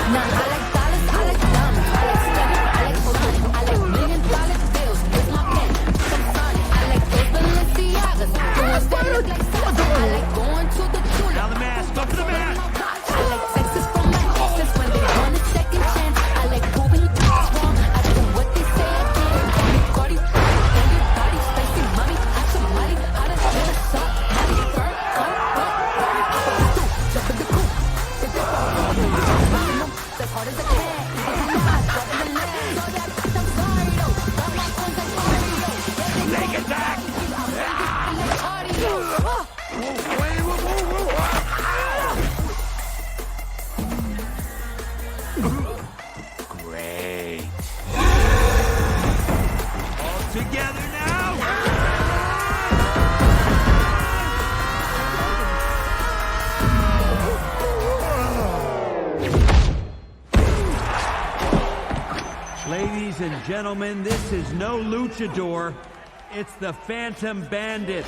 Nah, I like dollars, I like diamonds, I like steady, I like money, I like $1,000,000 bills. It's my pen, some sun. I like those Balenciagas, the ones that look like socks. I like going to the tuna. Now the mask, go to the mask. I like texts from my exes when they want a second chance. I like proving what's wrong. I do what they say I can. Call me Cardi, Candy, Party, spicy mommy, hot tamale, hot as hell, salt, honey, burn, jump in the coop. As hard as I can. Take it back. Great. All together now. Ladies and gentlemen, this is no luchador. It's the Phantom Bandit.